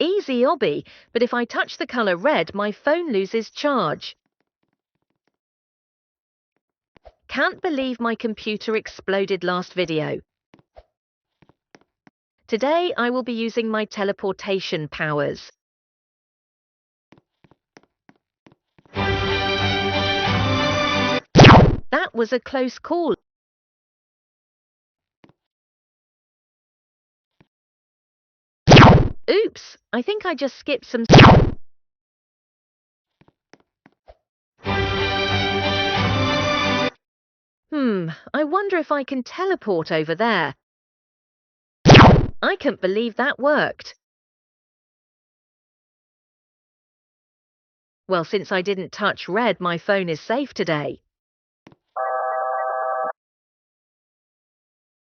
Easy obby, but if I touch the color red, my phone loses charge. Can't believe my computer exploded last video. Today I will be using my teleportation powers. That was a close call. Oops, I think I just skipped some. I wonder if I can teleport over there. I can't believe that worked. Well, since I didn't touch red, my phone is safe today.